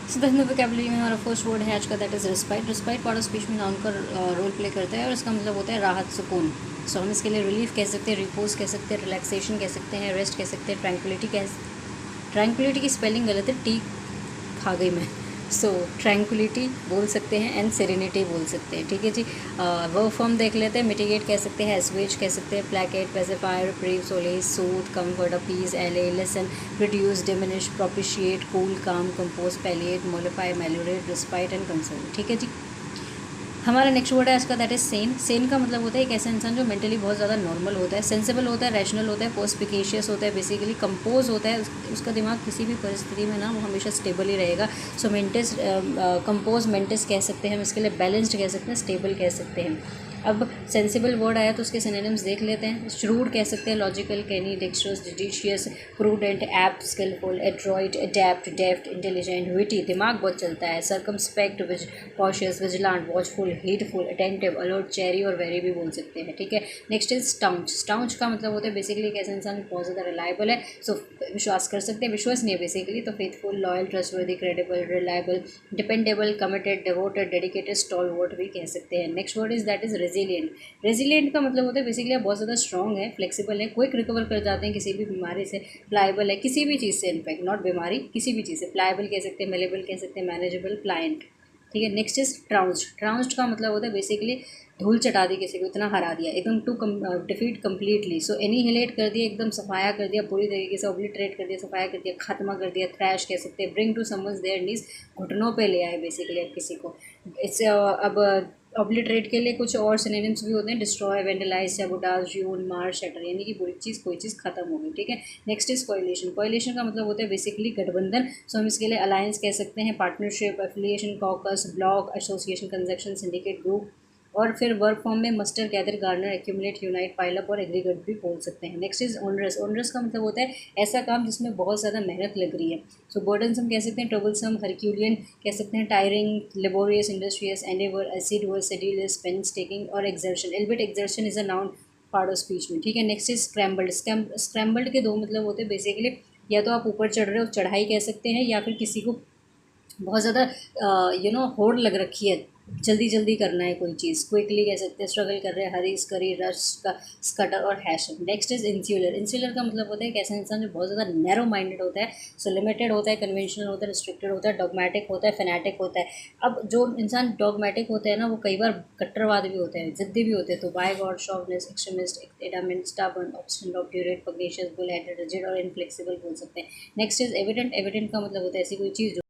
So the vocabulary में हमारा first word है आज का, that is respite. Respite part of speech में नाउन का रोल प्ले करता है और इसका मतलब होता है राहत, सुकून। सो हम इसके लिए रिलीफ कह सकते हैं, रिपोज कह सकते हैं, रिलैक्सेशन कह सकते हैं, रेस्ट कह सकते हैं, ट्रैंक्विलिटी की स्पेलिंग गलत है, टी खा गई मैं। सो ट्रैंक्विलिटी बोल सकते हैं एंड सेरेनिटी बोल सकते हैं, ठीक है जी। वर्ब फॉर्म देख लेते हैं। मिटिगेट कह सकते हैं, एसवेज कह सकते हैं, placket, pacifier, reprieve, solace, soothe, comfort, appease, एले, लेसन, रिड्यूस, डिमिनिश, प्रोपिशिएट, कूल, काम, कंपोज, पैलिएट, मोलिफाई, मेलोरेट, रिस्पाइट एंड कंसोल, ठीक है जी। हमारा नेक्स्ट वर्ड है आज का, दैट इज सेन। सेन का मतलब होता है एक ऐसा इंसान जो मेंटली बहुत ज़्यादा नॉर्मल होता है, सेंसिबल होता है, रैशनल होता है, पर्सपिकेशियस होता है, बेसिकली कंपोज होता है। उसका दिमाग किसी भी परिस्थिति में ना वो हमेशा स्टेबल ही रहेगा। सो मेंटिस, कंपोज मेंटिस कह सकते हैं हम इसके लिए, बैलेंस्ड कह सकते हैं, स्टेबल कह सकते हैं। अब सेंसिबल वर्ड आया तो उसके सिनोनिम्स देख लेते हैं। श्रूड कह सकते हैं, logical, canny, dexterous, judicious, prudent, apt, skilful, adroit, adept, deft, intelligent, witty, दिमाग बहुत चलता है, circumspect, cautious, vigilant, watchful, heedful, attentive, alert, chary और वेरी भी बोल सकते हैं, ठीक है। Next is स्टाउंच। स्टाउंच का मतलब होता है बेसिकली एक ऐसा इंसान बहुत ज़्यादा रिलायबल है, सो विश्वास कर सकते हैं, विश्वसनीय बेसिकली, तो faithful, loyal, trustworthy, credible, reliable, dependable, committed, devoted, dedicated, stalwart भी कह सकते हैं। Next word is that is resilient. Resilient का मतलब होता है बेसिकली आप बहुत ज़्यादा स्ट्रॉन्ग है, फ्लेक्सिबल है, क्विक रिकवर कर जाते हैं किसी भी बीमारी से, प्लायबल है किसी भी चीज़ से, इनफैक्ट नॉट बीमारी, किसी भी चीज़ से, प्लायबल कह सकते हैं, मेलेबल कह सकते हैं, मैनेजेबल, प्लायंट, ठीक है। Next is ट्राउंस्ड। ट्राउंस्ड का मतलब होता है बेसिकली धूल चटा दी, किसी को इतना हरा दिया, एकदम टू डिफीट कम्प्लीटली। सो एनीहिलेट कर दिया, एकदम सफाया कर दिया, पूरी तरीके से ऑब्लिटरेट कर दिया, सफाया कर दिया, खात्मा कर दिया, थ्रैश कह सकते हैं, bring to someone's their knees, घुटनों पे ले आए बेसिकली अब किसी को। इससे अब ऑब्लिटरेट के लिए कुछ और सिनोनिम्स भी होते हैं, डिस्ट्रॉय, वेंडलाइज, सैबोटाज, र्यून, मार, शटर, यानी कि पूरी चीज़, कोई चीज़ खत्म हो गई, ठीक है। Next is coalition. कोएलिशन का मतलब होता है बेसिकली गठबंधन। सो हम इसके लिए अलायंस कह सकते हैं, partnership, affiliation, caucus, bloc, association, conjunction, syndicate, group. और फिर वर्क फॉर्म में muster, gather, garner, accumulate, unite, pile up और एग्रीगेट भी बोल सकते हैं। Next is onerous. ओनरस का मतलब होता है ऐसा काम जिसमें बहुत ज़्यादा मेहनत लग रही है। सो बर्डनसम कह सकते हैं, ट्रबलसम, हरक्यूलियन कह सकते हैं, टायरिंग, लेबोरियस, इंडस्ट्रियस, एंडेवर, एसिडुअस, सेड्यूलस, पेंसटेकिंग और exertion. Elbit exertion is a noun part of speech में, ठीक है। Next is scrambled. स्क्रैम्बल्ड के दो मतलब होते हैं बेसिकली, या तो आप ऊपर चढ़ रहे हो, चढ़ाई कह सकते हैं, या फिर किसी को बहुत ज़्यादा होड़ लग रखी है, जल्दी जल्दी करना है कोई चीज़, क्विकली कह सकते हैं, स्ट्रगल कर रहे हैं, हरी, स्करी, रश का, स्कटर और hasten. Next is insular. Insular का मतलब होता है एक ऐसा इंसान जो बहुत ज़्यादा नैरो माइंडेड होता है, सो लिमिटेड होता है, कन्वेंशनल होता है, रिस्ट्रिक्टेड होता है, डॉगमेटिक होता है, फैनेटिक होता है। अब जो इंसान डॉगमेटिक होते हैं ना, वो कई बार कट्टरवाद भी होते हैं, जिद्दी भी होते हैं, तो bigot, chauvinist, extremist, adamant, stubborn, obstinate, obdurate, pugnacious, bull headed, rigid और इनफ्लेक्सिबल बोल सकते हैं। Next is evident. एविडेंट का मतलब होता है ऐसी कोई चीज़